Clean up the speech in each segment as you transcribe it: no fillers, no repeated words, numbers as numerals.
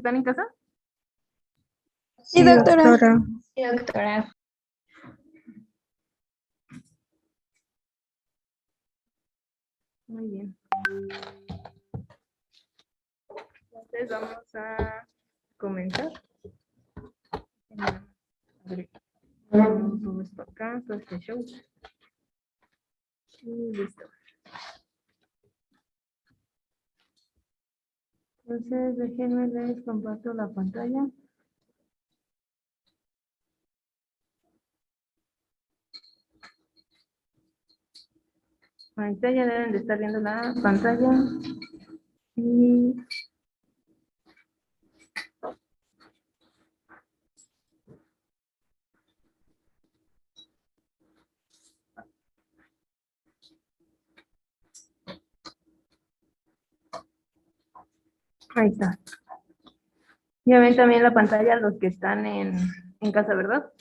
¿Están en casa? Sí, doctora. Sí, doctora. Muy bien. Entonces vamos a comenzar. A ver, ponemos todo esto acá, todo este show. Y listo. Entonces déjenme les comparto la pantalla. Ahí está, ya deben de estar viendo la pantalla. Y ahí está. Ya ven también la pantalla los que están en casa, ¿verdad?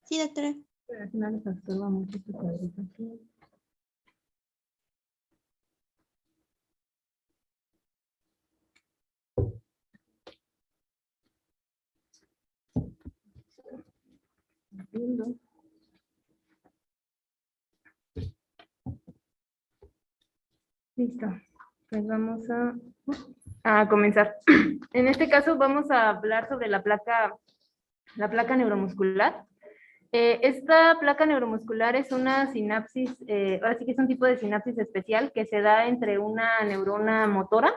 Sí, doctora. Pero al final les absorba mucho este cuadrito aquí. Viendo. Listo. Pues vamos a comenzar. En este caso vamos a hablar sobre la placa neuromuscular. Esta placa neuromuscular es una sinapsis, ahora sí que es un tipo de sinapsis especial que se da entre una neurona motora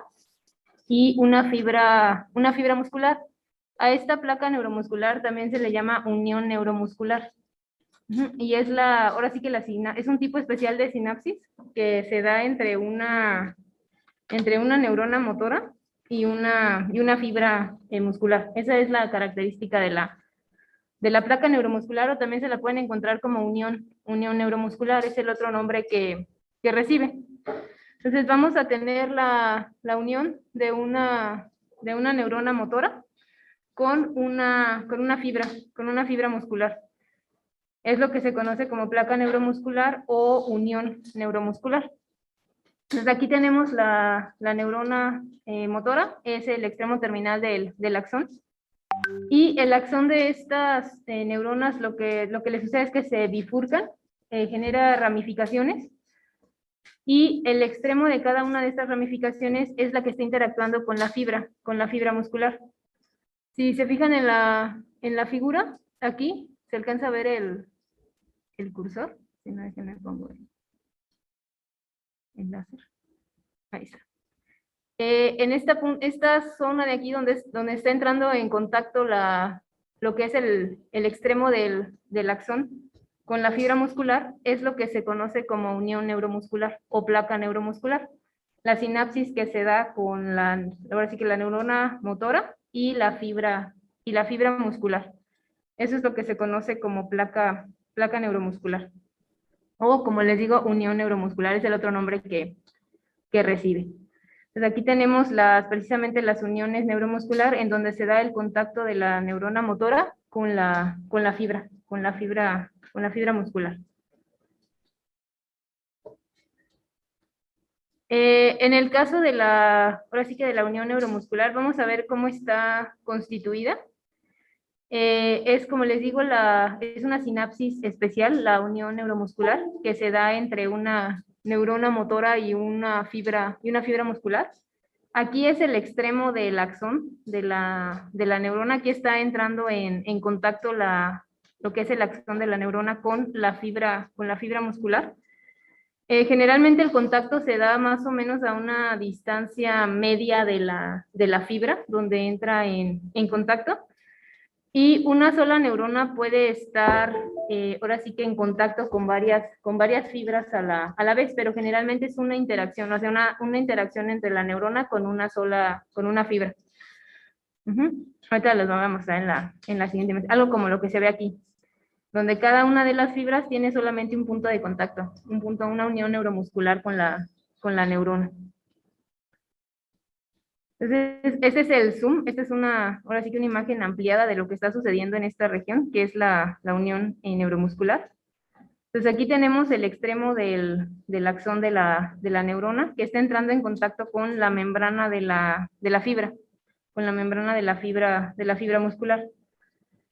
y una fibra muscular. A esta placa neuromuscular también se le llama unión neuromuscular. Y es ahora sí que es un tipo especial de sinapsis que se da entre una neurona motora y una fibra muscular. Esa es la característica de la placa neuromuscular, o también se la pueden encontrar como unión neuromuscular, es el otro nombre que recibe. Entonces vamos a tener la unión de una neurona motora con una fibra muscular. Es lo que se conoce como placa neuromuscular o unión neuromuscular. Entonces aquí tenemos la neurona motora, es el extremo terminal del axón. Y el axón de estas neuronas, lo que le sucede es que se bifurcan, genera ramificaciones, y el extremo de cada una de estas ramificaciones es la que está interactuando con la fibra muscular. Si se fijan en la figura, aquí se alcanza a ver el cursor. Si no, déjenme pongo el láser. Ahí está. En esta zona de aquí donde está entrando en contacto lo que es el extremo del axón con la fibra muscular, es lo que se conoce como unión neuromuscular o placa neuromuscular. La sinapsis que se da con ahora sí que la neurona motora y la fibra muscular. Eso es lo que se conoce como placa neuromuscular. O, como les digo, unión neuromuscular es el otro nombre que recibe. Entonces aquí tenemos precisamente las uniones neuromuscular, en donde se da el contacto de la neurona motora con la fibra muscular. En el caso ahora sí que de la unión neuromuscular, vamos a ver cómo está constituida. Es, como les digo, es una sinapsis especial, la unión neuromuscular, que se da entre una neurona motora y una fibra muscular. Aquí es el extremo del axón de la neurona. Aquí está entrando en contacto lo que es el axón de la neurona con la fibra muscular. Generalmente el contacto se da más o menos a una distancia media de la fibra, donde entra en contacto. Y una sola neurona puede estar, ahora sí que en contacto con varias fibras a la vez, pero generalmente es una interacción, o sea, una interacción entre la neurona con una fibra. Ahorita les vamos a mostrar en la siguiente, algo como lo que se ve aquí, donde cada una de las fibras tiene solamente un punto de contacto, una unión neuromuscular con la neurona. Entonces, ese es el zoom. Esta es ahora sí que una imagen ampliada de lo que está sucediendo en esta región, que es la unión neuromuscular. Entonces aquí tenemos el extremo del axón de la neurona, que está entrando en contacto con la membrana de la fibra. con la membrana de la fibra muscular.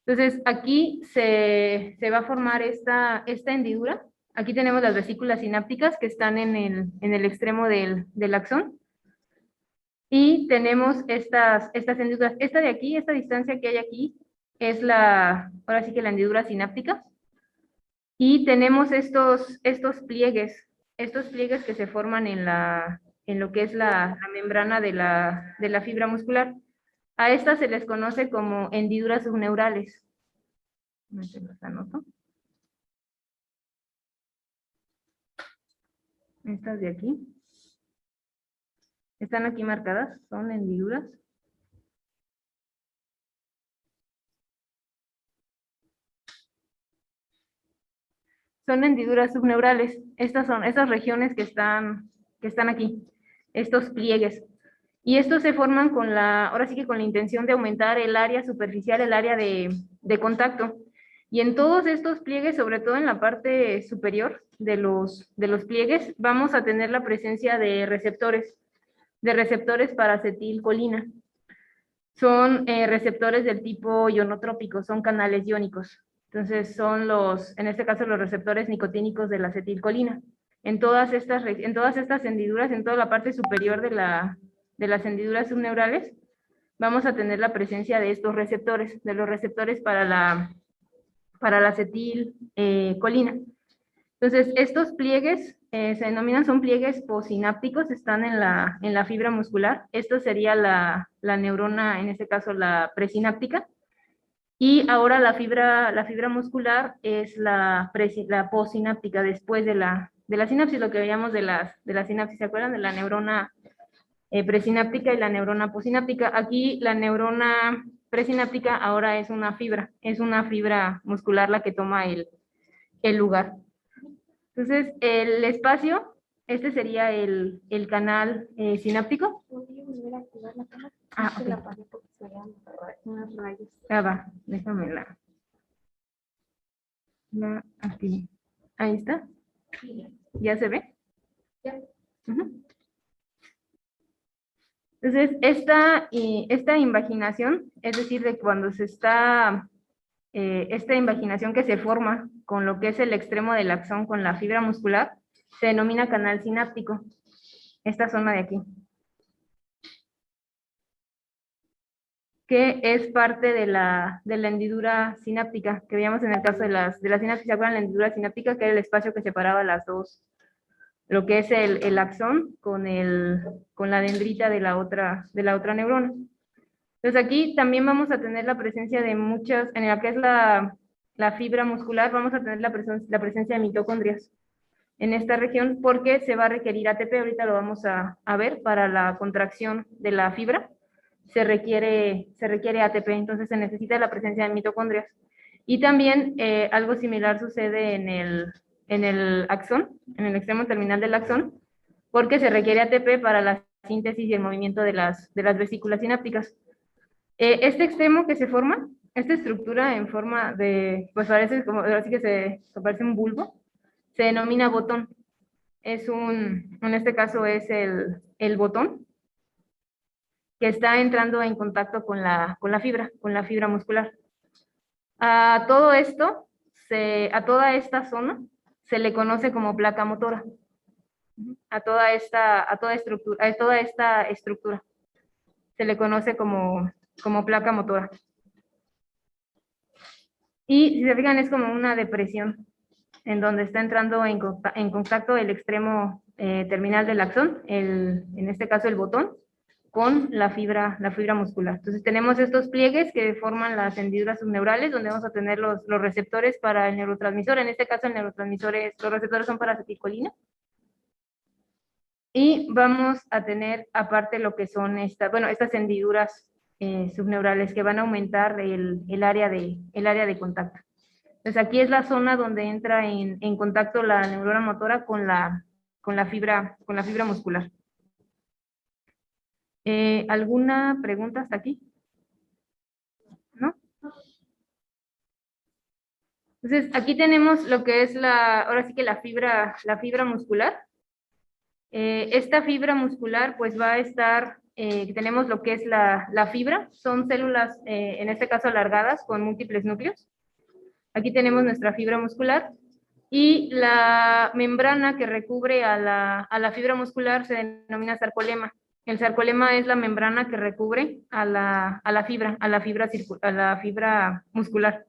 Entonces, aquí se va a formar esta hendidura. Aquí tenemos las vesículas sinápticas que están en el extremo del axón. Y tenemos estas hendiduras. Esta de aquí, esta distancia que hay aquí, es ahora sí que la hendidura sináptica. Y tenemos estos pliegues que se forman en lo que es la membrana de la fibra muscular. A estas se les conoce como hendiduras subneurales. Se los anoto. Estas de aquí. Están aquí marcadas, son hendiduras. Son hendiduras subneurales. Estas son esas regiones que están aquí, estos pliegues. Y estos se forman ahora sí que con la intención de aumentar el área superficial, el área de contacto. Y en todos estos pliegues, sobre todo en la parte superior de los pliegues, vamos a tener la presencia de receptores para acetilcolina. Son receptores del tipo ionotrópico, son canales iónicos. Entonces son en este caso, los receptores nicotínicos de la acetilcolina. En todas estas hendiduras, en toda la parte superior de las hendiduras subneurales, vamos a tener la presencia de estos receptores, de los receptores para la acetilcolina. Entonces, estos pliegues se denominan, son pliegues postsinápticos, están en la fibra muscular. Esto sería la neurona, en este caso la presináptica. Y ahora la fibra muscular es la postsináptica, después de la sinapsis, lo que veíamos de la sinapsis, ¿se acuerdan? De la neurona presináptica y la neurona postsináptica. Aquí la neurona presináptica ahora es una fibra muscular la que toma el lugar. Entonces, el espacio, este sería el canal sináptico. ¿Podría volver a activar la cámara? Ah, Se ok. la apagué porque se veían unas rayas. Va, déjame aquí. Ahí está. ¿Ya se ve? Ya. Ujú. Entonces, esta invaginación, es decir, de cuando esta invaginación que se forma con lo que es el extremo del axón con la fibra muscular, se denomina canal sináptico, esta zona de aquí, que es parte de la hendidura sináptica, que veíamos en el caso de la sinapsis. ¿Se acuerdan? La hendidura sináptica, que era el espacio que separaba las dos, lo que es el axón con la dendrita de la otra neurona. Entonces aquí también vamos a tener la presencia de muchas, en la que es la fibra muscular, vamos a tener la presencia de mitocondrias en esta región, porque se va a requerir ATP, ahorita lo vamos a ver, para la contracción de la fibra, se requiere ATP, entonces se necesita la presencia de mitocondrias. Y también algo similar sucede en el axón, en el extremo terminal del axón, porque se requiere ATP para la síntesis y el movimiento de las vesículas sinápticas. Este extremo que se forma, esta estructura en forma de, pues parece como, así que se parece un bulbo, se denomina botón. En este caso es el botón que está entrando en contacto con la fibra muscular. A todo esto, a toda esta zona, se le conoce como placa motora. A toda esta estructura se le conoce como placa motora. Y si se fijan, es como una depresión en donde está entrando en contacto el extremo terminal del axón, en este caso el botón, con la fibra muscular. Entonces tenemos estos pliegues que forman las hendiduras subneurales, donde vamos a tener los receptores para el neurotransmisor. En este caso los receptores son para acetilcolina. Y vamos a tener aparte lo que son estas hendiduras subneurales que van a aumentar el área de contacto. Entonces aquí es la zona donde entra en contacto la neurona motora con la fibra muscular. ¿Alguna pregunta hasta aquí? ¿No? Entonces aquí tenemos lo que es ahora sí que la fibra muscular. Esta fibra muscular pues va a estar tenemos lo que es la fibra, son células, en este caso alargadas, con múltiples núcleos. Aquí tenemos nuestra fibra muscular y la membrana que recubre a la fibra muscular se denomina sarcolema. El sarcolema es la membrana que recubre a la fibra muscular.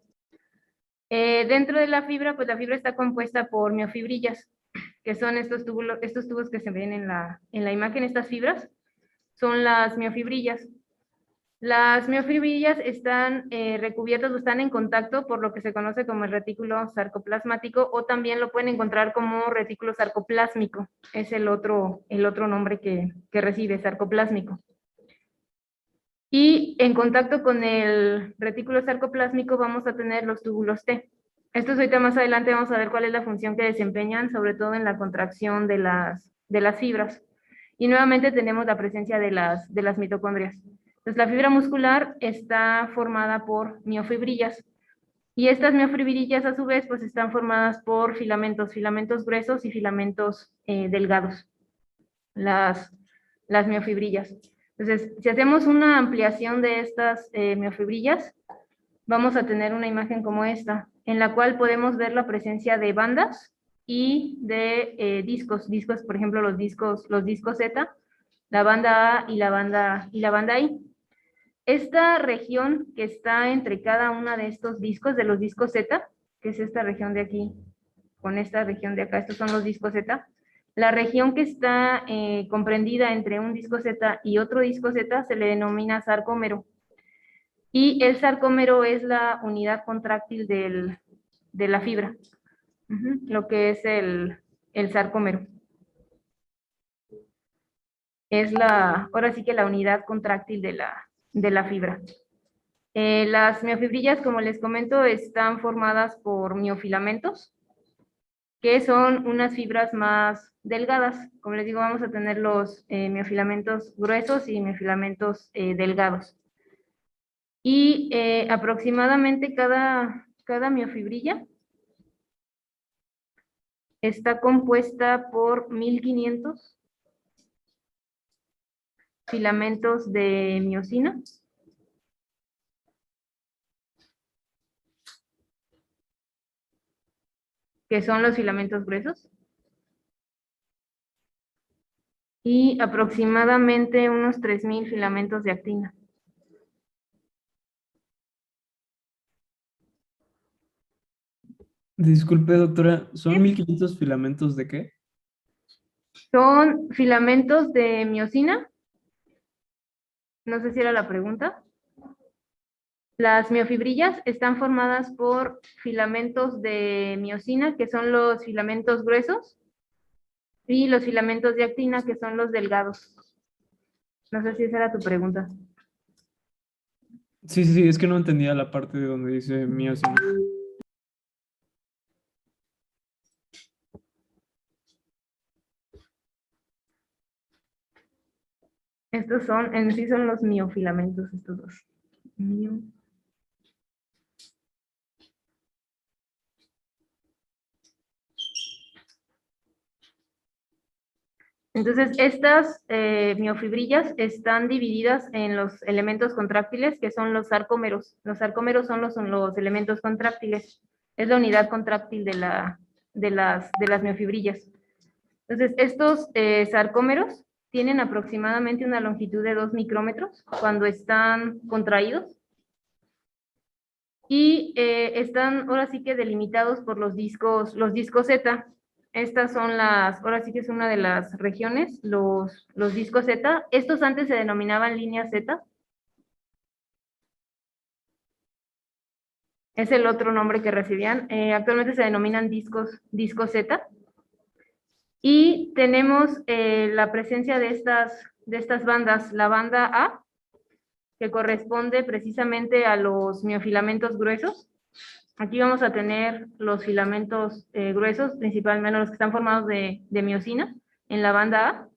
Dentro de la fibra, pues la fibra está compuesta por miofibrillas, que son estos tubos que se ven en la imagen. Estas fibras son las miofibrillas. Las miofibrillas están recubiertas o están en contacto por lo que se conoce como el retículo sarcoplasmático, o también lo pueden encontrar como retículo sarcoplásmico. Es el otro nombre que recibe, sarcoplásmico. Y en contacto con el retículo sarcoplásmico vamos a tener los túbulos T. Estos ahorita más adelante vamos a ver cuál es la función que desempeñan, sobre todo en la contracción de las fibras. Y nuevamente tenemos la presencia de las mitocondrias. Entonces, la fibra muscular está formada por miofibrillas. Y estas miofibrillas, a su vez, pues están formadas por filamentos gruesos y filamentos delgados. Las miofibrillas. Entonces, si hacemos una ampliación de estas miofibrillas, vamos a tener una imagen como esta, en la cual podemos ver la presencia de bandas y de discos, por ejemplo, los discos Z, la banda A y la banda I. Esta región que está entre cada una de estos discos, de los discos Z, que es esta región de aquí, con esta región de acá, estos son los discos Z. La región que está comprendida entre un disco Z y otro disco Z se le denomina sarcómero. Y el sarcómero es la unidad contráctil de la fibra, lo que es el sarcómero. Es ahora sí que la unidad contráctil de la fibra. Las miofibrillas, como les comento, están formadas por miofilamentos, que son unas fibras más delgadas. Como les digo, vamos a tener los miofilamentos gruesos y miofilamentos delgados. Y aproximadamente cada miofibrilla está compuesta por 1500 filamentos de miosina. Que son los filamentos gruesos. Y aproximadamente unos 3000 filamentos de actina. Disculpe, doctora, ¿son ¿Sí? 1500 filamentos de qué? Son filamentos de miosina. No sé si era la pregunta. Las miofibrillas están formadas por filamentos de miosina, que son los filamentos gruesos, y los filamentos de actina, que son los delgados. No sé si esa era tu pregunta. Sí, es que no entendía la parte de donde dice miosina. Estos en sí son los miofilamentos, estos dos. Entonces, estas miofibrillas están divididas en los elementos contráctiles, que son los sarcómeros. Los sarcómeros son los elementos contráctiles. Es la unidad contráctil de las miofibrillas. Entonces, estos sarcómeros tienen aproximadamente una longitud de 2 micrómetros cuando están contraídos. Y están ahora sí que delimitados por los discos Z. Estas son ahora sí que es una de las regiones, los discos Z. Estos antes se denominaban líneas Z. Es el otro nombre que recibían. Actualmente se denominan discos Z. Y tenemos la presencia de estas bandas. La banda A, que corresponde precisamente a los miofilamentos gruesos. Aquí vamos a tener los filamentos gruesos, principalmente los que están formados de miosina, en la banda A.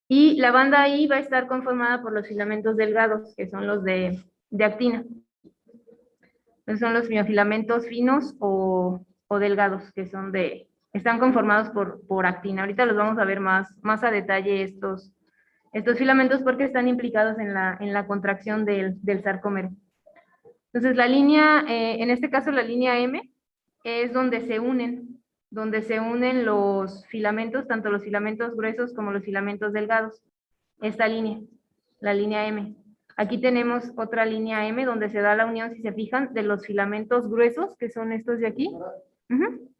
Y la banda I va a estar conformada por los filamentos delgados, que son los de actina. Entonces son los miofilamentos finos o delgados, que están conformados por actina. Ahorita los vamos a ver más a detalle Estos filamentos porque están implicados en la contracción del sarcómero. Entonces, la línea, en este caso la línea M, es donde se unen los filamentos, tanto los filamentos gruesos como los filamentos delgados. Esta línea, la línea M. Aquí tenemos otra línea M donde se da la unión, si se fijan, de los filamentos gruesos, que son estos de aquí. Ujú.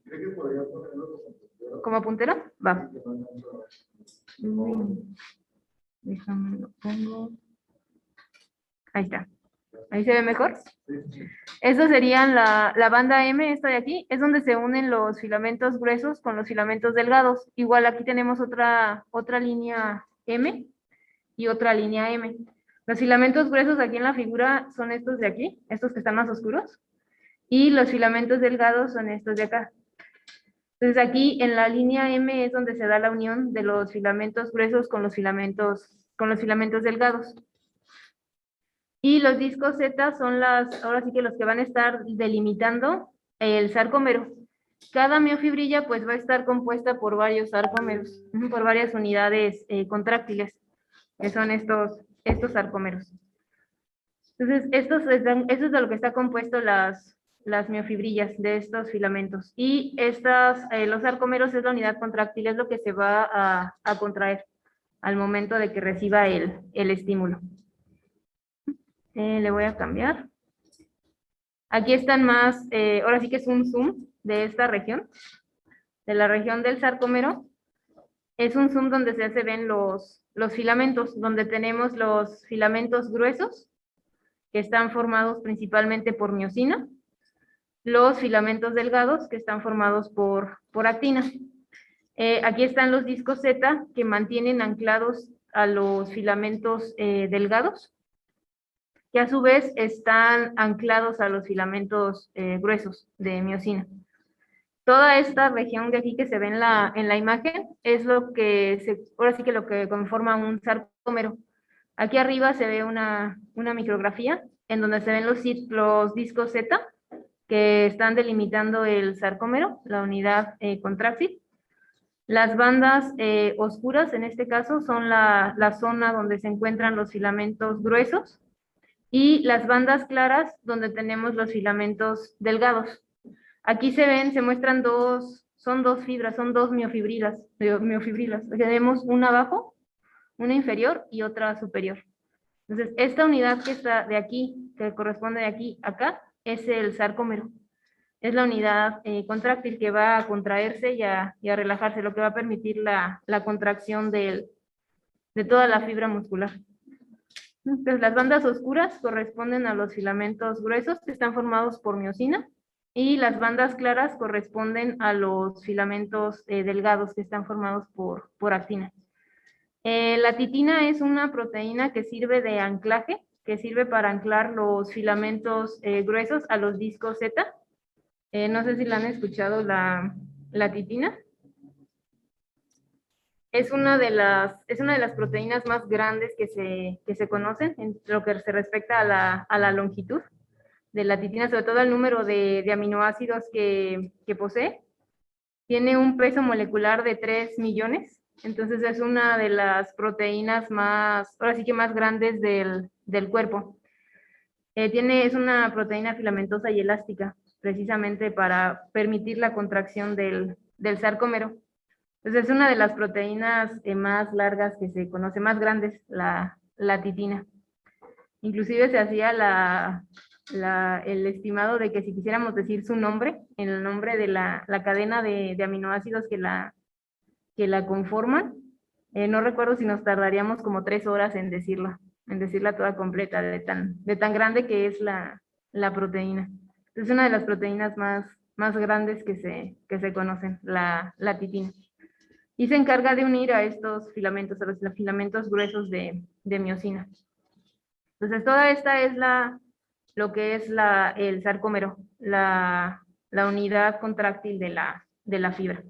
¿Como puntero? Va. Déjame lo pongo. Ahí está. ¿Ahí se ve mejor? Eso serían la banda M, esta de aquí, es donde se unen los filamentos gruesos con los filamentos delgados. Igual aquí tenemos otra línea M y otra línea M. Los filamentos gruesos aquí en la figura son estos de aquí, estos que están más oscuros, y los filamentos delgados son estos de acá. Entonces aquí en la línea M es donde se da la unión de los filamentos gruesos con los filamentos delgados. Y los discos Z son ahora sí que los que van a estar delimitando el sarcómero. Cada miofibrilla pues va a estar compuesta por varios sarcómeros, por varias unidades contráctiles, que son estos sarcómeros. Entonces, eso es de lo que está compuesto las miofibrillas de estos filamentos. Y los sarcómeros es la unidad contráctil, es lo que se va a contraer al momento de que reciba el estímulo. Le voy a cambiar. Aquí están más, ahora sí que es un zoom de esta región, de la región del sarcómero. Es un zoom donde se ven los filamentos, donde tenemos los filamentos gruesos, que están formados principalmente por miosina, los filamentos delgados, que están formados por actina. Aquí están los discos Z, que mantienen anclados a los filamentos delgados, que a su vez están anclados a los filamentos gruesos de miosina. Toda esta región de aquí que se ve en la imagen es ahora sí que lo que conforma un sarcómero. Aquí arriba se ve una micrografía en donde se ven los discos Z que están delimitando el sarcómero, la unidad contráctil. Las bandas oscuras, en este caso, son la zona donde se encuentran los filamentos gruesos, y las bandas claras donde tenemos los filamentos delgados. Aquí se muestran son dos fibras, son dos miofibrilas. Tenemos una abajo, una inferior y otra superior. Entonces, esta unidad que está de aquí, que corresponde de aquí a acá, es el sarcómero. Es la unidad contráctil que va a contraerse y a relajarse, lo que va a permitir la contracción de toda la fibra muscular. Entonces, las bandas oscuras corresponden a los filamentos gruesos que están formados por miosina, y las bandas claras corresponden a los filamentos delgados que están formados por actina. La titina es una proteína que sirve de anclaje, que sirve para anclar los filamentos gruesos a los discos Z. No sé si la han escuchado, la titina. Es una de las proteínas más grandes que se conocen en lo que se respecta a la longitud de la titina, sobre todo el número de aminoácidos que posee. Tiene un peso molecular de 3 millones, entonces es una de las proteínas ahora sí que más grandes del cuerpo. Es una proteína filamentosa y elástica, precisamente para permitir la contracción del sarcómero. Entonces es una de las proteínas más largas que se conoce, más grandes, la titina. Inclusive se hacía el estimado de que si quisiéramos decir su nombre, el nombre de la cadena de aminoácidos que la conforman, no recuerdo si nos tardaríamos como 3 horas en decirla toda completa, de tan grande que es la proteína. Es una de las proteínas más grandes que se conocen, la titina. Y se encarga de unir a estos filamentos, a los filamentos gruesos de miosina. Entonces, toda esta es lo que es el sarcómero, la unidad contráctil de la fibra.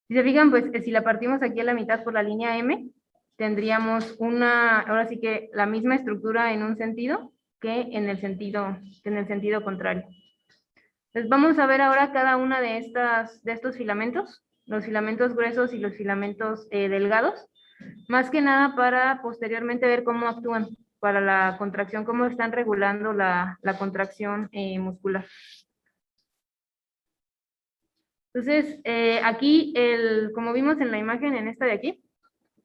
Si se fijan, pues si la partimos aquí a la mitad por la línea M, tendríamos ahora sí que la misma estructura en un sentido que en el sentido contrario. Entonces, vamos a ver ahora cada una de estos filamentos, los filamentos gruesos y los filamentos delgados. más que nada para posteriormente ver cómo actúan para la contracción, cómo están regulando la contracción muscular. Entonces, aquí, como vimos en la imagen, en esta de aquí,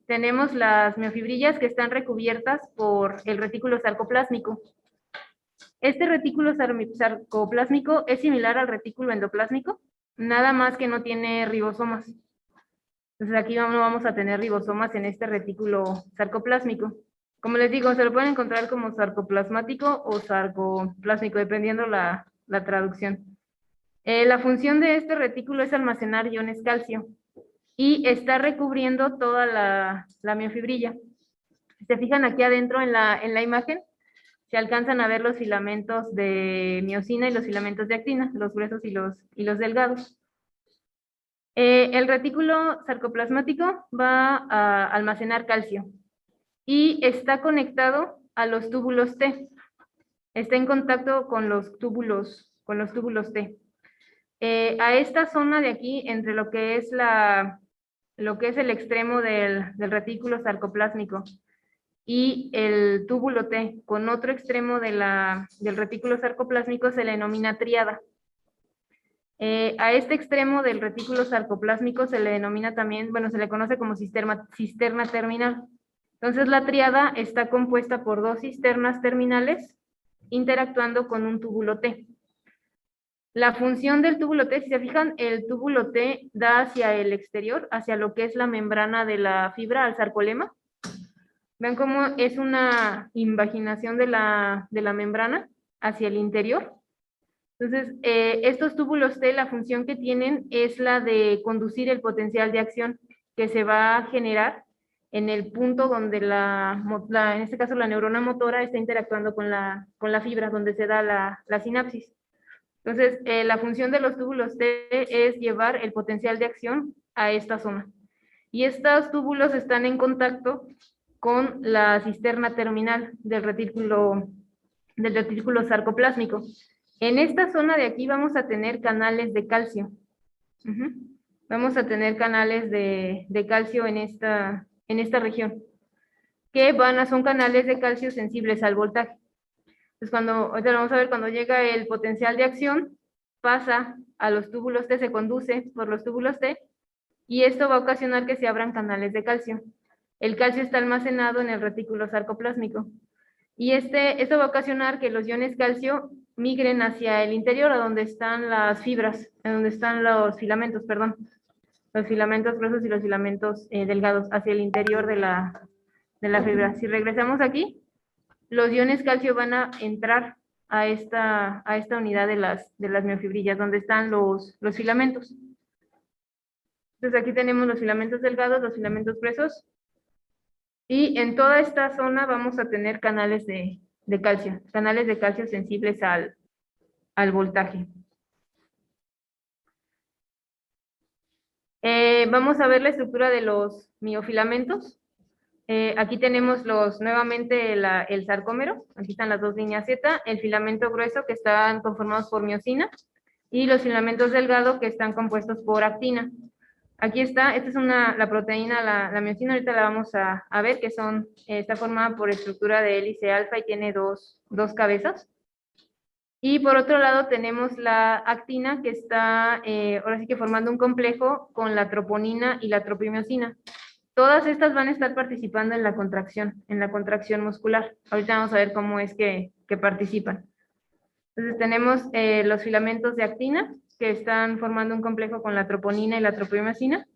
tenemos las miofibrillas que están recubiertas por el retículo sarcoplásmico. Este retículo sarcoplásmico es similar al retículo endoplásmico, nada más que no tiene ribosomas. Entonces aquí no vamos a tener ribosomas en este retículo sarcoplásmico. Como les digo, se lo pueden encontrar como sarcoplasmático o sarcoplásmico, dependiendo la traducción. La función de este retículo es almacenar iones calcio y está recubriendo toda la miofibrilla. Si se fijan aquí adentro en la imagen, se alcanzan a ver los filamentos de miosina y los filamentos de actina, los gruesos y los delgados. El retículo sarcoplasmático va a almacenar calcio y está conectado a los túbulos T. Está en contacto con los túbulos T. A esta zona de aquí, entre lo que es el extremo del retículo sarcoplásmico y el túbulo T con otro extremo del retículo sarcoplásmico, se le denomina tríada. A este extremo del retículo sarcoplásmico se le denomina también, bueno, se le conoce como cisterna terminal. Entonces la tríada está compuesta por dos cisternas terminales interactuando con un túbulo T. La función del túbulo T, si se fijan, el túbulo T da hacia el exterior, hacia lo que es la membrana de la fibra, al sarcolema. Vean cómo es una invaginación de la membrana hacia el interior. Entonces, estos túbulos T, la función que tienen es la de conducir el potencial de acción que se va a generar en el punto donde en este caso la neurona motora está interactuando con la fibra, donde se da la sinapsis. Entonces, la función de los túbulos T es llevar el potencial de acción a esta zona. Y estos túbulos están en contacto con la cisterna terminal del retículo sarcoplásmico. En esta zona de aquí vamos a tener canales de calcio. Vamos a tener canales de calcio en esta región, que son canales de calcio sensibles al voltaje. Entonces, ahorita vamos a ver, cuando llega el potencial de acción, pasa a los túbulos T, se conduce por los túbulos T, y esto va a ocasionar que se abran canales de calcio. El calcio está almacenado en el retículo sarcoplásmico. Y esto va a ocasionar que los iones calcio migren hacia el interior, a donde están las fibras, a donde están los filamentos, perdón. Los filamentos gruesos y los filamentos delgados, hacia el interior de la fibra. Si regresamos aquí, los iones calcio van a entrar a esta unidad de las miofibrillas, donde están los filamentos. Entonces aquí tenemos los filamentos delgados, los filamentos gruesos, y en toda esta zona vamos a tener canales de calcio sensibles al voltaje. Vamos a ver la estructura de los miofilamentos. Aquí tenemos nuevamente el sarcómero, aquí están las dos líneas Z, el filamento grueso que están conformados por miosina y los filamentos delgados que están compuestos por actina. Aquí esta es la proteína, la miosina, ahorita la vamos a ver, que está formada por estructura de hélice alfa y tiene dos cabezas. Y por otro lado tenemos la actina, que está ahora sí que formando un complejo con la troponina y la tropimiosina. Todas estas van a estar participando en la contracción muscular. Ahorita vamos a ver cómo es que participan. Entonces tenemos los filamentos de actina, que están formando un complejo con la troponina y la tropimiosina,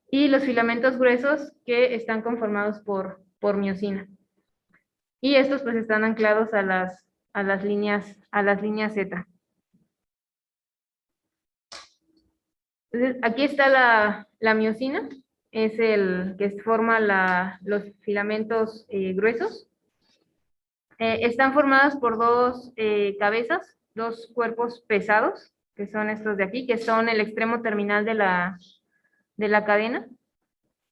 y los filamentos gruesos, que están conformados por miosina. Y estos pues están anclados a las líneas Z. Entonces, aquí está la miosina, es el que forma los filamentos gruesos. Están formadas por dos cabezas, dos cuerpos pesados, que son estos de aquí, que son el extremo terminal de la cadena.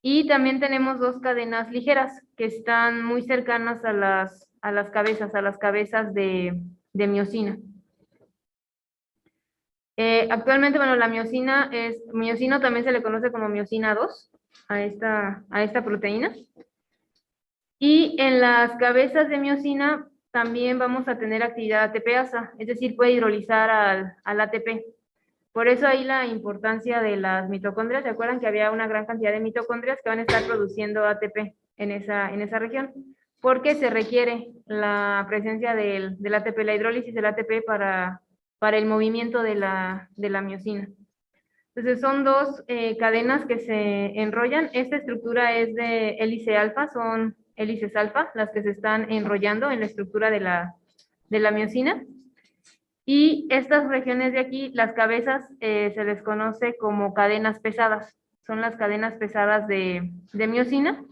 Y también tenemos dos cadenas ligeras, que están muy cercanas a las cabezas de miosina. Actualmente, bueno, la miosina también se le conoce como miosina 2, a esta proteína. Y en las cabezas de miosina también vamos a tener actividad ATPasa, es decir, puede hidrolizar al ATP. Por eso ahí la importancia de las mitocondrias. ¿Se acuerdan que había una gran cantidad de mitocondrias que van a estar produciendo ATP en esa región? Porque se requiere la presencia del ATP, la hidrólisis del ATP para el movimiento de la miosina. Entonces son dos cadenas que se enrollan. Esta estructura es de hélice alfa, son hélices alfa las que se están enrollando en la estructura de la miosina. Y estas regiones de aquí, las cabezas, se les conoce como cadenas pesadas. Son las cadenas pesadas de miosina.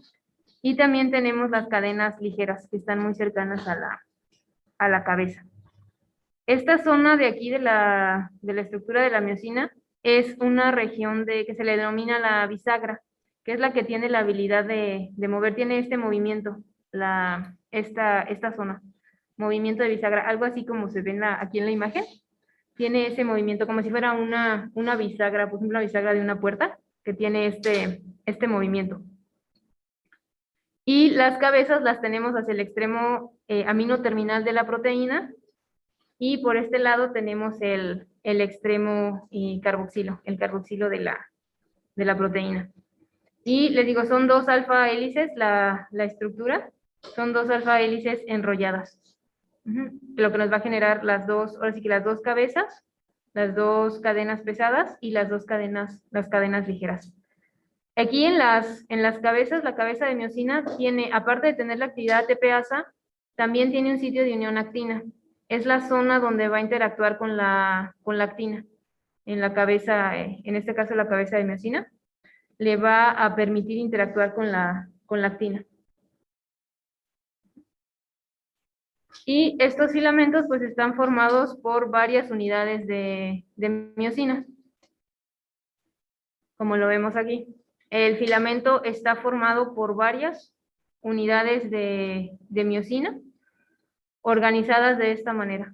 Y también tenemos las cadenas ligeras, que están muy cercanas a la cabeza. Esta zona de aquí de la estructura de la miosina es una región que se le denomina la bisagra, que es la que tiene la habilidad de mover, tiene este movimiento, esta zona. Movimiento de bisagra, algo así como se ve aquí en la imagen, tiene ese movimiento como si fuera una bisagra, por ejemplo, una bisagra de una puerta, que tiene este movimiento. Y las cabezas las tenemos hacia el extremo amino terminal de la proteína, y por este lado tenemos el extremo carboxilo, el carboxilo de la proteína. Y les digo, son dos alfa hélices la estructura, son dos alfa hélices enrolladas. Lo que nos va a generar ahora sí que las dos cabezas, las dos cadenas pesadas y las cadenas ligeras. Aquí en las cabezas, la cabeza de miosina tiene, aparte de tener la actividad ATPasa, también tiene un sitio de unión actina. Es la zona donde va a interactuar con la actina. En la cabeza, en este caso la cabeza de miosina, le va a permitir interactuar con la actina. Y estos filamentos pues están formados por varias unidades de miosina, como lo vemos aquí. El filamento está formado por varias unidades de miosina organizadas de esta manera,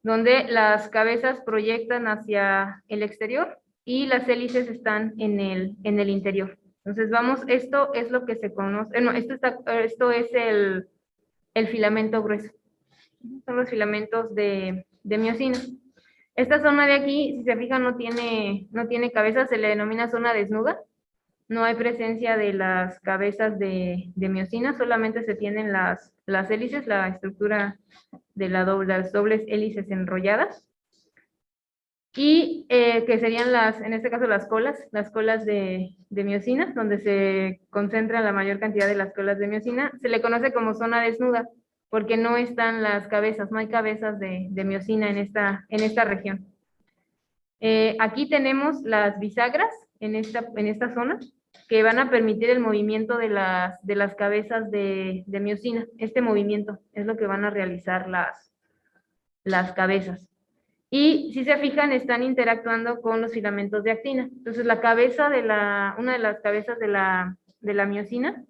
donde las cabezas proyectan hacia el exterior y las hélices están en el interior. Entonces esto es lo que se conoce, no, esto es el filamento grueso. Son los filamentos de miosina. Esta zona de aquí, si se fijan, no tiene cabeza, se le denomina zona desnuda. No hay presencia de las cabezas de miosina, solamente se tienen las hélices, la estructura de las dobles hélices enrolladas. Y que serían en este caso las colas de miosina, donde se concentra la mayor cantidad de las colas de miosina. Se le conoce como zona desnuda, porque no están las cabezas, no hay cabezas de miosina en esta región. Aquí tenemos las bisagras en esta zona, que van a permitir el movimiento de las cabezas de miosina. Este movimiento es lo que van a realizar las cabezas. Y si se fijan, están interactuando con los filamentos de actina. Entonces, una de las cabezas de la miosina,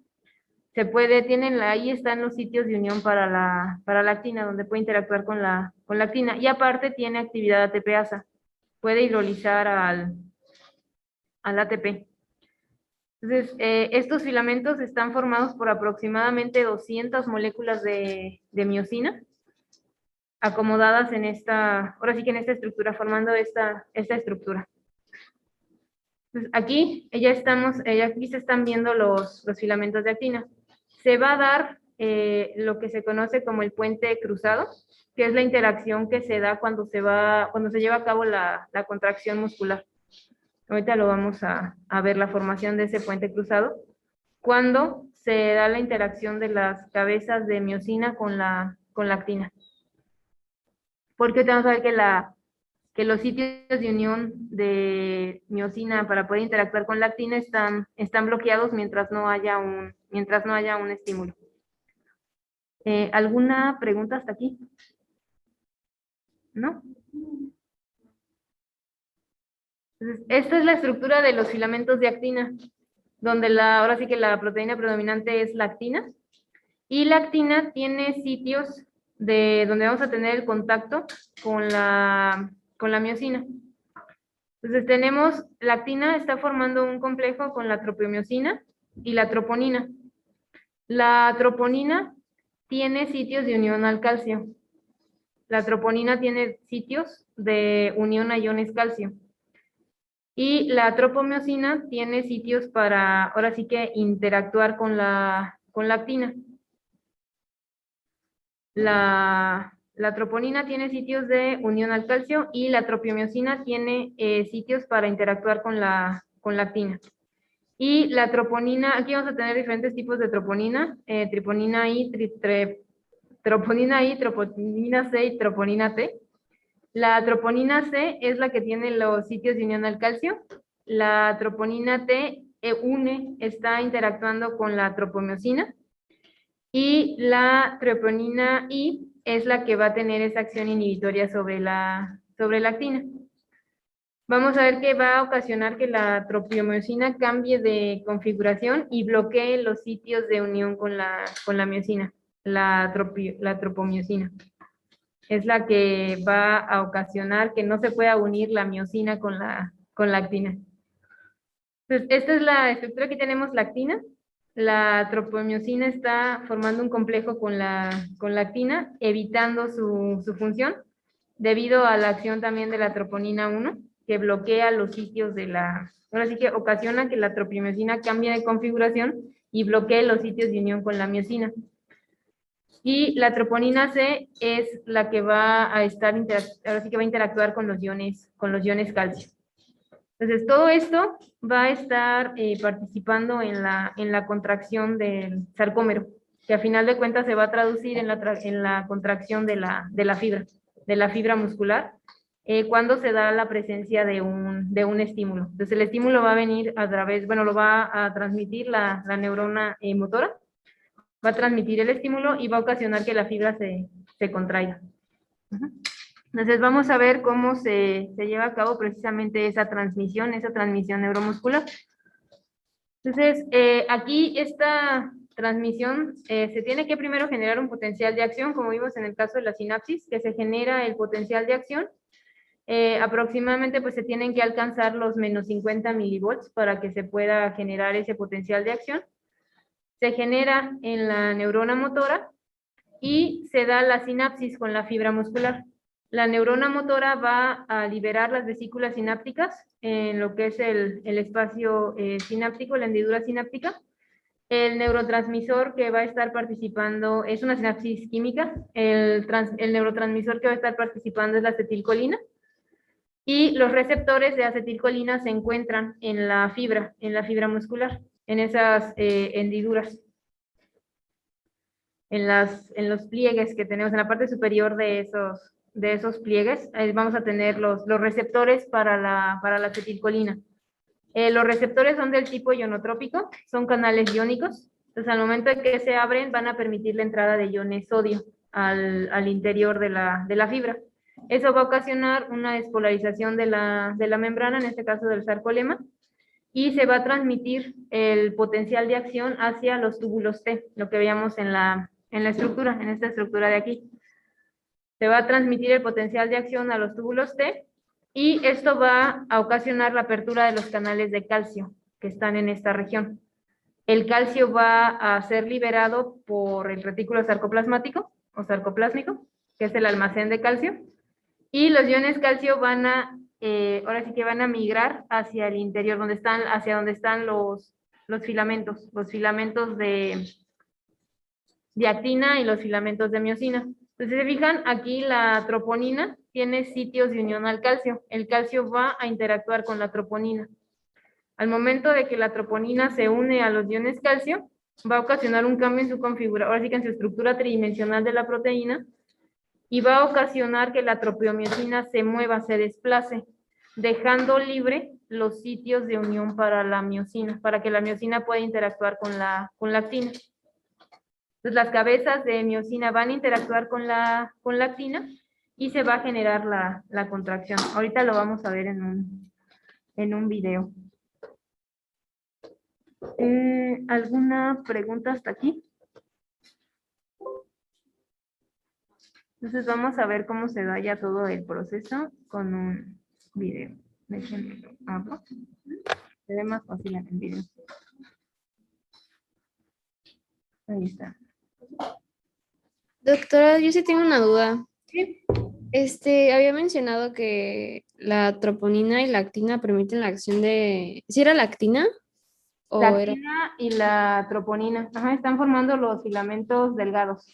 ahí están los sitios de unión para la actina, donde puede interactuar con la actina. Y aparte tiene actividad ATPasa. Puede hidrolizar al ATP. Entonces, estos filamentos están formados por aproximadamente 200 moléculas de miosina, acomodadas ahora sí que en esta estructura, formando esta estructura. Entonces, aquí se están viendo los filamentos de actina. Se va a dar lo que se conoce como el puente cruzado, que es la interacción que se da cuando se lleva a cabo la contracción muscular. Ahorita lo vamos a ver, la formación de ese puente cruzado, cuando se da la interacción de las cabezas de miosina con la actina. Porque vamos a ver que los sitios de unión de miosina para poder interactuar con la actina están bloqueados mientras no haya un estímulo. ¿Alguna pregunta hasta aquí? ¿No? Entonces, esta es la estructura de los filamentos de actina, donde ahora sí que la proteína predominante es la actina, y la actina tiene sitios donde vamos a tener el contacto con la miosina. Entonces tenemos, la actina está formando un complejo con la tropiomiosina y la troponina. La troponina tiene sitios de unión al calcio. La troponina tiene sitios de unión a iones calcio. Y la tropomiosina tiene sitios para, ahora sí que interactuar con la actina. La troponina tiene sitios de unión al calcio y la tropiomiosina tiene sitios para interactuar con la actina. Y la troponina, aquí vamos a tener diferentes tipos de troponina, troponina I, troponina C y troponina T. La troponina C es la que tiene los sitios de unión al calcio. La troponina T está interactuando con la tropomiosina. Y la troponina I es la que va a tener esa acción inhibitoria sobre la actina. Vamos a ver que va a ocasionar que la tropiomiosina cambie de configuración y bloquee los sitios de unión con la miosina, la tropomiosina. Es la que va a ocasionar que no se pueda unir la miosina con la actina. Entonces, esta es la estructura que tenemos, la actina. La tropomiosina está formando un complejo con la actina, evitando su función, debido a la acción también de la troponina 1, que bloquea los sitios de ahora sí que ocasiona que la tropiomiosina cambie de configuración y bloquee los sitios de unión con la miosina. Y la troponina C es la que va a estar, ahora sí que va a interactuar con los iones calcio. Entonces, todo esto va a estar participando en la contracción del sarcómero, que a final de cuentas se va a traducir en la contracción de la fibra muscular, cuando se da la presencia de un estímulo. Entonces, el estímulo va a venir a través, bueno, lo va a transmitir la neurona motora, va a transmitir el estímulo y va a ocasionar que la fibra se contraiga. Entonces vamos a ver cómo se lleva a cabo precisamente esa transmisión neuromuscular. Entonces, aquí esta transmisión se tiene que primero generar un potencial de acción, como vimos en el caso de la sinapsis, que se genera el potencial de acción. Aproximadamente pues se tienen que alcanzar los menos 50 milivolts para que se pueda generar ese potencial de acción. Se genera en la neurona motora y se da la sinapsis con la fibra muscular. La neurona motora va a liberar las vesículas sinápticas en lo que es el espacio sináptico, la hendidura sináptica. El neurotransmisor que va a estar participando es una sinapsis química. El neurotransmisor que va a estar participando es la acetilcolina. Y los receptores de acetilcolina se encuentran en la fibra muscular, en esas hendiduras. En los pliegues que tenemos, en la parte superior de esos pliegues, vamos a tener los receptores para la acetilcolina. Los receptores son del tipo ionotrópico, son canales iónicos. Entonces, al momento de que se abren, van a permitir la entrada de iones sodio al interior de la fibra. Eso va a ocasionar una despolarización de la membrana, en este caso del sarcolema, y se va a transmitir el potencial de acción hacia los túbulos T, lo que veíamos en esta estructura de aquí. Se va a transmitir el potencial de acción a los túbulos T y esto va a ocasionar la apertura de los canales de calcio que están en esta región. El calcio va a ser liberado por el retículo sarcoplasmático o sarcoplásmico, que es el almacén de calcio, y los iones calcio van a ahora sí que van a migrar hacia el interior, hacia donde están los filamentos de actina y los filamentos de miosina. Entonces, se fijan, aquí la troponina tiene sitios de unión al calcio. El calcio va a interactuar con la troponina. Al momento de que la troponina se une a los iones calcio, va a ocasionar un cambio en su configuración, ahora sí que en su estructura tridimensional de la proteína, y va a ocasionar que la tropiomiosina se mueva, se desplace, dejando libre los sitios de unión para la miosina, para que la miosina pueda interactuar con la actina. Entonces, las cabezas de miosina van a interactuar con la actina y se va a generar la contracción. Ahorita lo vamos a ver en un video. ¿Alguna pregunta hasta aquí? Entonces vamos a ver cómo se da ya todo el proceso con un video. Déjenme abro. Se ve más fácil en el video. Ahí está. Doctora, yo sí tengo una duda. Sí. Había mencionado que la troponina y la actina permiten la acción de... ¿Sí era la actina? ¿O La era...? actina y la troponina. Ajá, están formando los filamentos delgados.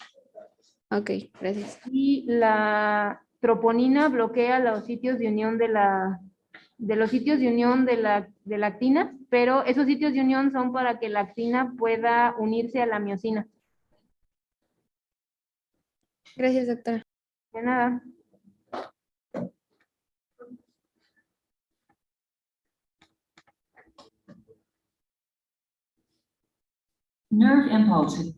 Ok, gracias. Y la troponina bloquea los sitios de unión de los sitios de unión de la actina, pero esos sitios de unión son para que la actina pueda unirse a la miosina. Gracias, doctora. De nada. Nerve impulse.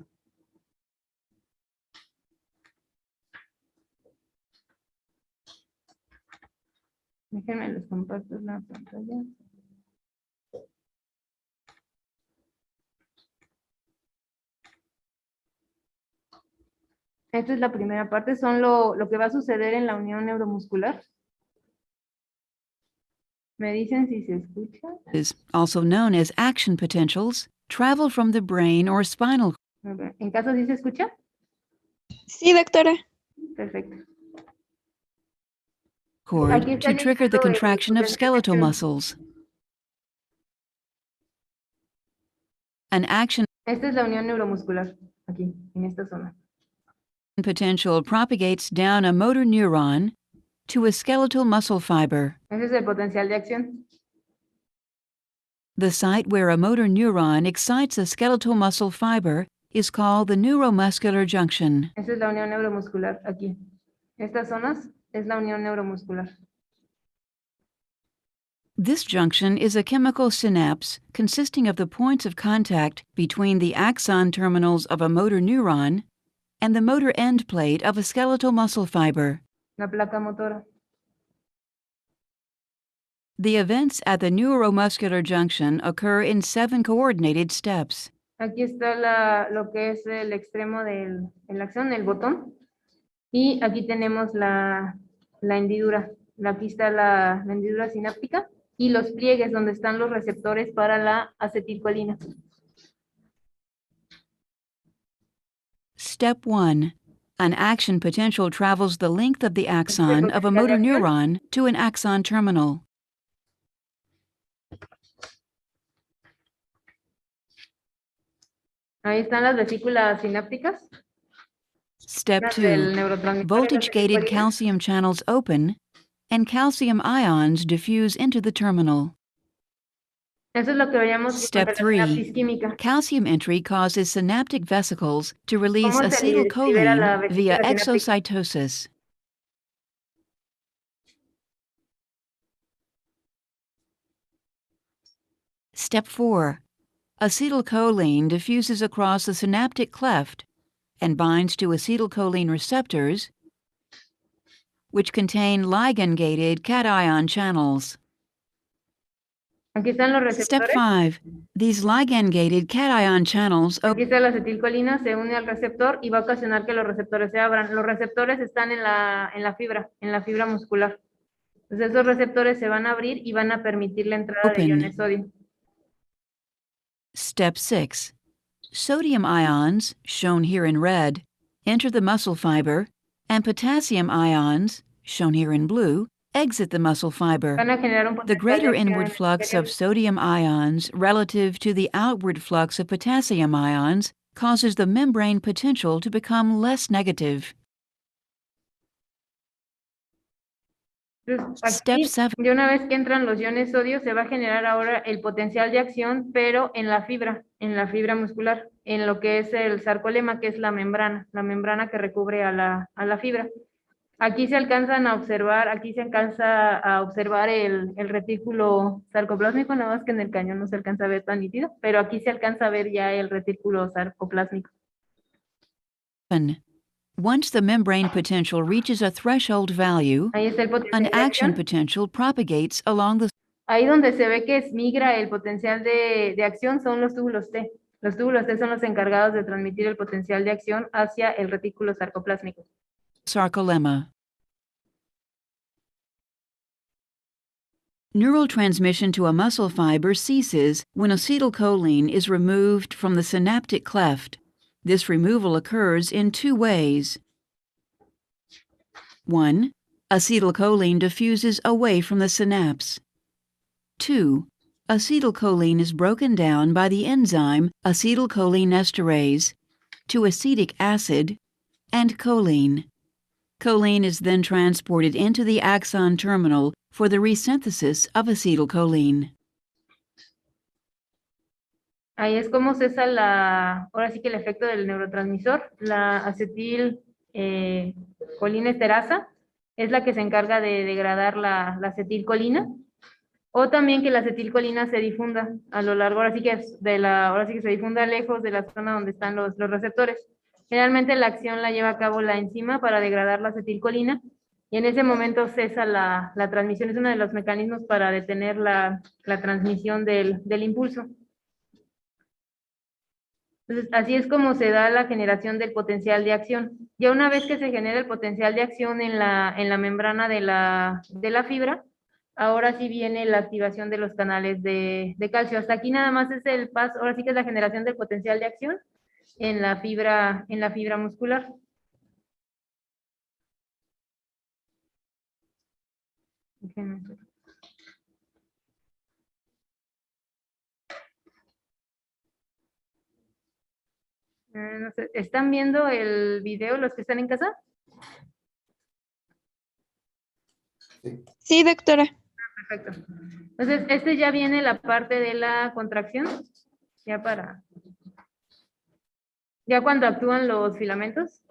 Déjenme les comparto la pantalla. Esta es la primera parte, son lo que va a suceder en la unión neuromuscular. ¿Me dicen si se escucha? Is also known as action potentials, travel from the brain or spinal A ver, ¿en caso sí se escucha? Sí, doctora. Perfecto. cord Aquí está to trigger the indicado el contraction of potencial de skeletal acción. muscles. An action Esta es la unión neuromuscular, aquí, en esta zona. potential propagates down a motor neuron to a skeletal muscle fiber. Ese es el potencial de acción. The site where a motor neuron excites a skeletal muscle fiber is called the neuromuscular junction. Esa es la unión neuromuscular, aquí. Estas zonas es la unión neuromuscular. This junction is a chemical synapse consisting of the points of contact between the axon terminals of a motor neuron and the motor end plate of a skeletal muscle fiber. La placa motora. The events at the neuromuscular junction occur in 7 coordinated steps. Aquí está lo que es el extremo de la acción, el botón. Y aquí tenemos la hendidura. Aquí está la hendidura sináptica y los pliegues donde están los receptores para la acetilcolina. Step 1. An action potential travels the length of the axon of a motor neuron to an axon terminal. Ahí están las vesículas sinápticas. Step Las del 2. neurotransmisor Voltage-gated acetilcolina. calcium channels open and calcium ions diffuse into the terminal. Eso es lo que veíamos Step durante la 3. sinapsis química. Calcium entry causes synaptic vesicles to release ¿Cómo se libera la acetylcholine via vesícula sináptica? exocytosis. Step 4. Acetylcholine diffuses across the synaptic cleft and binds to acetylcholine receptors, which contain ligand-gated cation channels. Aquí están los Step receptores. 5. These ligand-gated cation channels Aquí está la acetilcolina, se une al receptor y va a ocasionar que los receptores se abran. Los receptores están en la fibra muscular. Entonces esos receptores se van a abrir y van a permitir la entrada de Open. iones sodio. Step 6. Sodium ions, shown here in red, enter the muscle fiber, and potassium ions, shown here in blue, exit the muscle fiber. Van a generar un The potencial greater de acción inward en el flux of interior. sodium ions relative to the outward flux of potassium ions causes the membrane potential to become less negative. Entonces, Step aquí, 7. de una vez que entran los iones sodio, se va a generar ahora el potencial de acción, pero en la fibra muscular, en lo que es el sarcolema, que es la membrana que recubre a la fibra. Aquí se alcanza a observar el retículo sarcoplásmico, nada más que en el cañón no se alcanza a ver tan nítido, pero aquí se alcanza a ver ya el retículo sarcoplásmico. Once the membrane potential reaches a threshold value, Ahí está el an potencial de action acción. potential propagates along the Ahí donde se ve que migra el potencial de acción son los túbulos T. Los túbulos T son los encargados de transmitir el potencial de acción hacia el retículo sarcoplásmico. sarcolemma. Neural transmission to a muscle fiber ceases when acetylcholine is removed from the synaptic cleft. This removal occurs in two ways. 1. Acetylcholine diffuses away from the synapse. 2. Acetylcholine is broken down by the enzyme acetylcholinesterase to acetic acid and choline. Choline is then transported into the axon terminal for the resynthesis of acetylcholine. Ahí es como cesa ahora sí que el efecto del neurotransmisor. La acetilcolinesterasa es la que se encarga de degradar la acetilcolina, o también que la acetilcolina se difunda a lo largo, ahora sí que se difunda lejos de la zona donde están los receptores. Generalmente la acción la lleva a cabo la enzima para degradar la acetilcolina, y en ese momento cesa la transmisión. Es uno de los mecanismos para detener la transmisión del impulso. Entonces, así es como se da la generación del potencial de acción. Ya una vez que se genera el potencial de acción en la membrana de la fibra, ahora sí viene la activación de los canales de calcio. Hasta aquí nada más es el paso, ahora sí que es la generación del potencial de acción en la fibra muscular. Déjenme ver. No sé, ¿están viendo el video los que están en casa? Sí, doctora. Perfecto. Entonces, ya viene la parte de la contracción, ya cuando actúan los filamentos.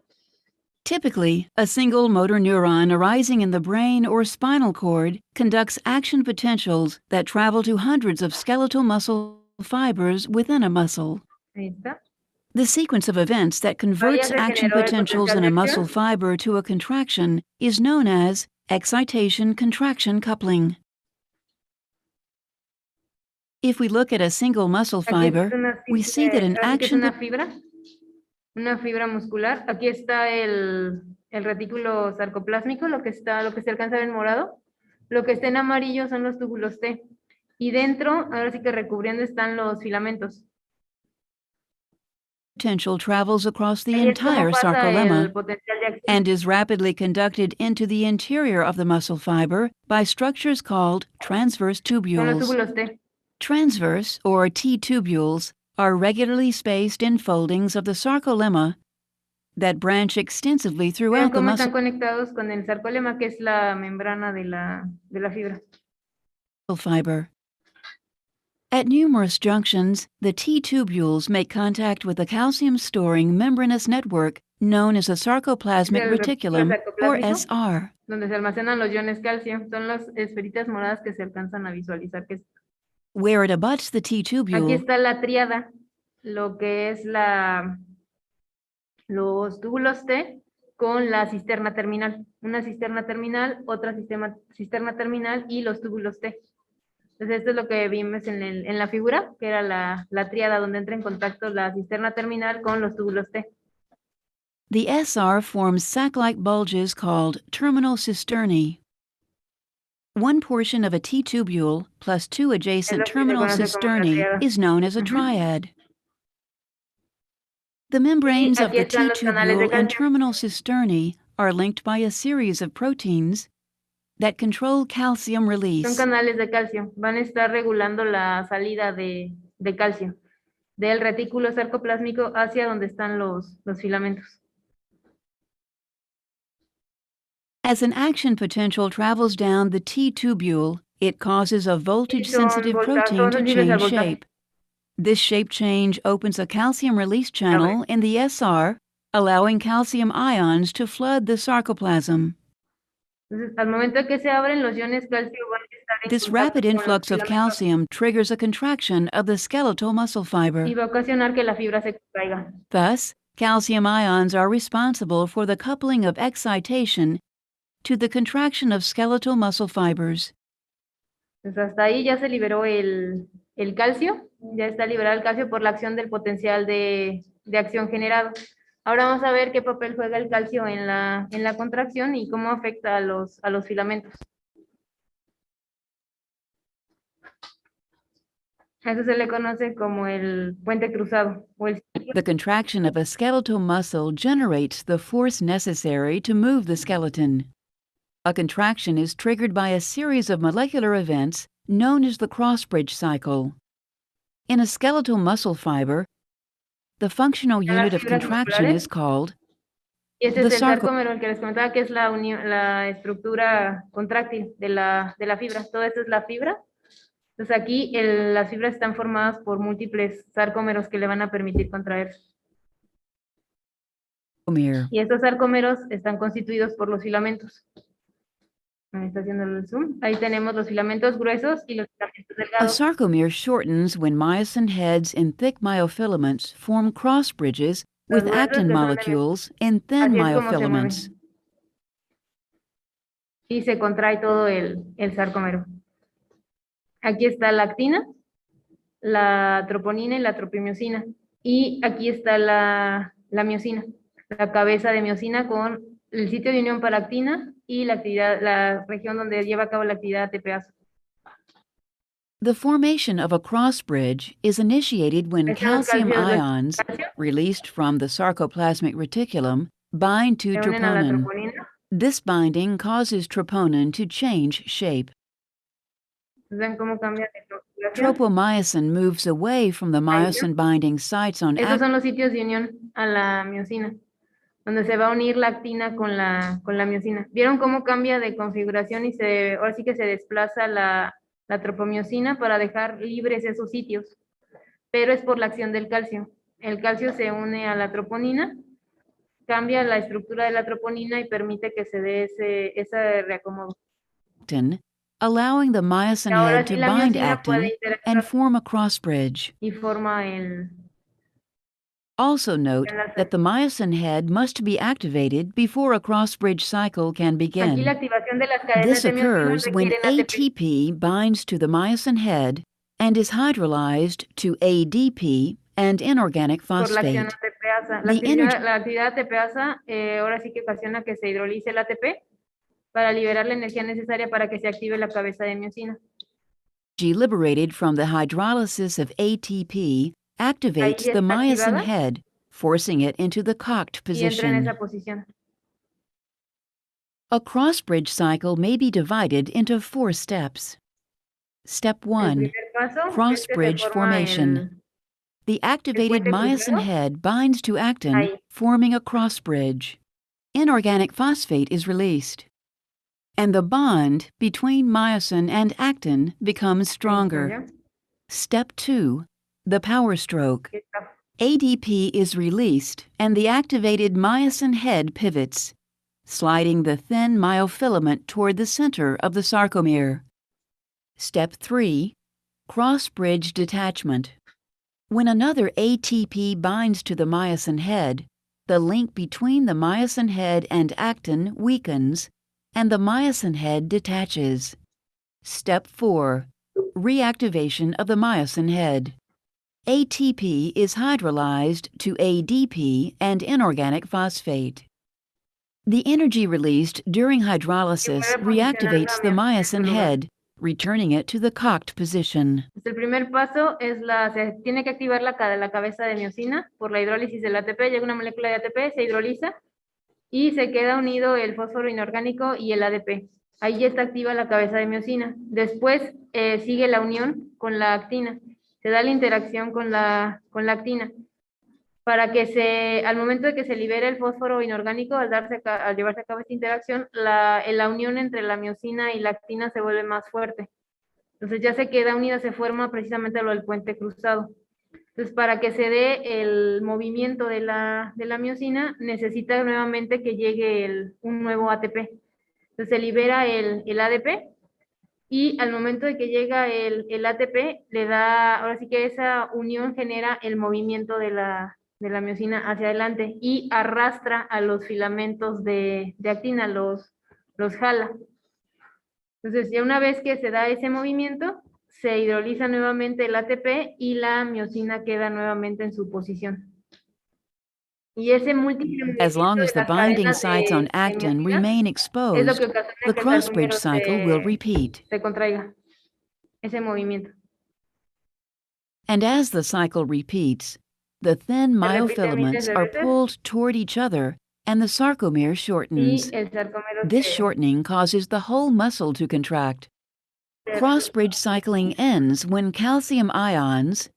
Typically, a single motor neuron arising in the brain or spinal cord conducts action potentials that travel to hundreds of skeletal muscle fibers within a muscle. Ahí está. The sequence of events that converts ya se action generó el potentials in potencial a de muscle acción. fiber to a contraction is known as excitation-contraction coupling. If we look at a single muscle Aquí es fiber, una we see that an ahora sí que es action una fibra muscular. Aquí está el retículo sarcoplásmico, lo que se alcanza a ver en morado. Lo que está en amarillo son los túbulos T. Y dentro, ahora sí que recubriendo, están los filamentos. potential travels across the Ahí es como entire pasa sarcolemma el potencial de acción. and is rapidly conducted into the interior of the muscle fiber by structures called transverse Son los tubules. túbulos T. Transverse, or T-tubules, are regularly spaced in foldings of the sarcolemma that branch extensively Vean throughout the cómo muscle están conectados con el sarcolema, que es la membrana de la fibra. fiber. At numerous junctions, the T-tubules make contact with a calcium-storing membranous network known as a sarcoplasmic El reticulum, or sarcoplasmico, SR. donde se almacenan los iones calcio. Son las esferitas moradas que se alcanzan a visualizar. Where it abuts the Aquí T-tubule, está la tríada, lo que es los túbulos T con la cisterna terminal. Una cisterna terminal, otra cisterna terminal y los túbulos T. Entonces esto es lo que vimos en la figura, que era la tríada donde entra en contacto la cisterna terminal con los túbulos T. the SR forms sac-like bulges called terminal cisternae. One portion of a T-tubule plus two adjacent Es lo que se terminal conoce como la cisternae tríada. is known as a Ujú. triad. The membranes of aquí the están los canales de T-tubule and calcio. terminal cisternae are linked by a series of proteins that control calcium Son release. canales de calcio. Van a estar regulando la salida de calcio del retículo sarcoplásmico hacia donde están los filamentos. As an action potential travels down the T-tubule, it causes a voltage-sensitive son protein to sensibles al change voltaje. shape. This shape change opens a calcium release channel in the SR, allowing calcium ions to flood the sarcoplasm. Entonces, al momento que se abren, los iones calcio van a estar en This contacto rapid con los influx of filamentos calcium triggers a contraction of the skeletal muscle fiber. y va a ocasionar que la fibra se contraiga. Thus, calcium ions are responsible for the coupling of excitation to the contraction of skeletal muscle fibers. Entonces, hasta ahí ya se liberó el calcio, ya está liberado el calcio por la acción del potencial de acción generado. Ahora vamos a ver qué papel juega el calcio en la contracción y cómo afecta a los filamentos. A eso se le conoce como el puente cruzado o el The contraction of a skeletal muscle generates the force necessary to move the skeleton. A contraction is triggered by a series of molecular events known as the cross-bridge cycle. In a skeletal muscle fiber, the functional las unit of fibras contraction musculares. is called Y ese The es el sarco- sarcómero, el que les comentaba que es la unión, la estructura contráctil de la fibra. Todo esto es la fibra. Entonces aquí las fibras están formadas por múltiples sarcómeros que le van a permitir contraerse. sarcomere. Y estos sarcómeros están constituidos por los filamentos. Ahí está haciendo el zoom. Ahí tenemos los filamentos gruesos y los filamentos A delgados. sarcomere shortens when myosin heads in thick myofilaments form cross bridges with Los gruesos actin que son de molecules in thin Así es como se mueve. myofilaments. Y se contrae todo el sarcómero. Aquí está la actina, la troponina y la tropimiosina. Y aquí está la miosina, la cabeza de miosina con el sitio de unión para actina y la región donde lleva a cabo la actividad ATPase. The formation of a cross bridge is initiated when Ahí están los calcium calcios, ions calcio, released from the sarcoplasmic reticulum bind to se unen a la troponin. troponina. This binding causes troponin to change shape. ¿Ven cómo cambia de configuración? Tropomyosin moves away from the myosin binding sites on Estos son los sitios de unión a la miosina, donde se va a unir la actina con la miosina. ¿Vieron cómo cambia de configuración y ahora sí que se desplaza la tropomiosina para dejar libres esos sitios? Pero es por la acción del calcio. El calcio se une a la troponina, cambia la estructura de la troponina y permite que se dé ese reacomodo. actin, allowing the myosin Y ahora head sí to la bind miosina puede actin interactuar and form a cross bridge. y forma Also note enlace. that the myosin head must be activated before a cross bridge cycle can Aquí la begin. activación de las cadenas This de miosina occurs when requieren ATP. ATP binds to the myosin head and is hydrolyzed to ADP and inorganic Por la acción phosphate. ATPasa. The La actividad ATPasa ahora sí que ocasiona que se hidrolice el ATP para liberar la energía necesaria para que se active la cabeza de miosina. Energy liberated from the hydrolysis of ATP activates ya the está myosin activada. head, forcing it into the cocked Y entra en position. esa posición. A cross bridge cycle may be divided into 4 steps. Step El 1. primer paso Cross es que se bridge forma formation. The activated puente myosin cruzado. head binds to actin, Ahí. forming a cross bridge. Inorganic phosphate is released. And the bond between myosin and actin becomes stronger. ¿ya? Step 2. The power stroke. Aquí está. ADP is released and the activated myosin head pivots, sliding the thin myofilament toward the center of the sarcomere. Step 3. Cross-bridge detachment. When another ATP binds to the myosin head, the link between the myosin head and actin weakens, and the myosin head detaches. Step 4. Reactivation of the myosin head. ATP is hydrolyzed to ADP and inorganic phosphate. The energy released during hydrolysis reactivates the myosin head, returning it to the cocked position. El primer paso es se tiene que activar la cabeza de miosina por la hidrólisis del ATP. Llega una molécula de ATP, se hidroliza y se queda unido el fósforo inorgánico y el ADP. Ahí ya está activa la cabeza de miosina. Después sigue la unión con la actina. Se da la interacción con la actina. Para que al momento de que se libere el fósforo inorgánico, al llevarse a cabo esta interacción, la unión entre la miosina y la actina se vuelve más fuerte. Entonces ya se queda unida, se forma precisamente lo del puente cruzado. Entonces para que se dé el movimiento de la miosina, necesita nuevamente que llegue un nuevo ATP. Entonces se libera el ADP y al momento de que llega el ATP, le da, ahora sí que esa unión genera el movimiento de la miosina hacia adelante y arrastra a los filamentos de actina, los jala. Entonces, ya una vez que se da ese movimiento, se hidroliza nuevamente el ATP y la miosina queda nuevamente en su posición. Y ese múltiple As long as the binding sites on actin remain es lo exposed, que ocasiona the que el cross-bridge sarcómero cycle will repeat. se contraiga, ese movimiento. And as the cycle repeats, the thin myofilaments are pulled toward each other and the sarcomere Y shortens. el sarcómero This se- shortening causes the whole muscle to contract. Cross-bridge cycling ends when calcium ions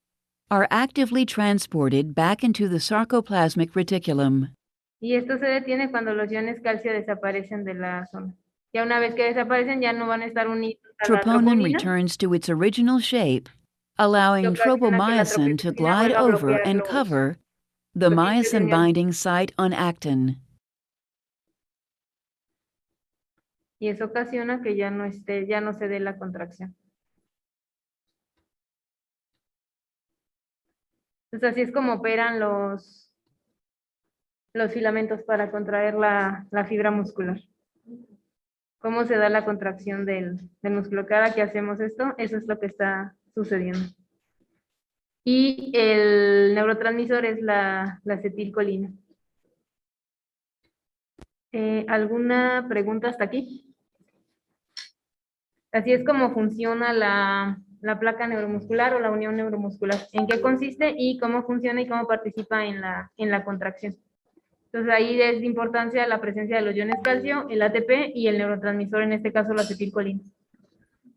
are actively transported back into the sarcoplasmic reticulum. Y esto se detiene cuando los iones calcio desaparecen de la zona. Ya una vez que desaparecen, ya no van a estar unidos a la Troponin troponina. returns to its original shape, allowing Lo que ocasiona que la tropomyosin to troponina glide vuelva a over bloquear and los- cover the los sitios myosin unión. binding site on actin. Y eso ocasiona que ya no se dé la contracción. Entonces así es como operan los filamentos para contraer la fibra muscular. ¿Cómo se da la contracción del músculo? Cada que hacemos esto, eso es lo que está sucediendo. Y el neurotransmisor es la acetilcolina. ¿Alguna pregunta hasta aquí? Así es como funciona la placa neuromuscular o la unión neuromuscular. ¿En qué consiste y cómo funciona y cómo participa en la contracción? Entonces ahí es de importancia la presencia de los iones calcio, el ATP y el neurotransmisor, en este caso la acetilcolina,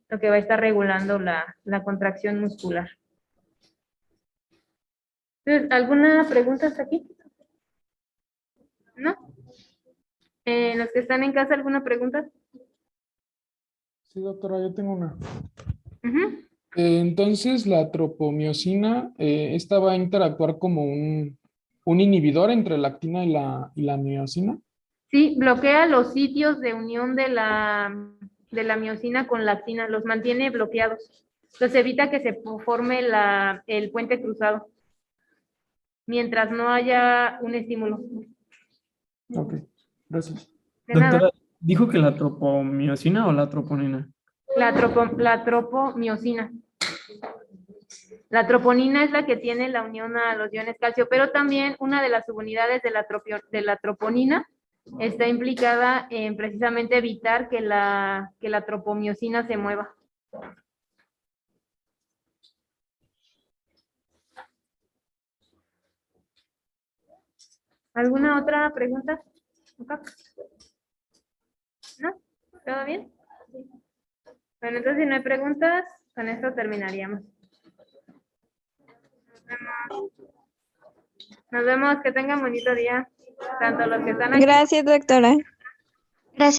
lo que va a estar regulando la contracción muscular. Entonces, ¿alguna pregunta hasta aquí? ¿No? ¿Los que están en casa, alguna pregunta? Sí, doctora, yo tengo una. Ujú. Entonces, la tropomiosina, esta va a interactuar como un inhibidor entre la actina y la miosina. Sí, bloquea los sitios de unión de la miosina con la actina, los mantiene bloqueados. Entonces evita que se forme el puente cruzado, mientras no haya un estímulo. Ok, gracias. De nada. Doctora, ¿dijo que la tropomiosina o la troponina? La tropomiosina. La troponina es la que tiene la unión a los iones calcio, pero también una de las subunidades de la troponina está implicada en precisamente evitar que la tropomiosina se mueva. ¿Alguna otra pregunta? ¿No? ¿Todo bien? Bueno, entonces si no hay preguntas, con esto terminaríamos. Nos vemos, que tengan bonito día, tanto los que están aquí. Gracias, doctora.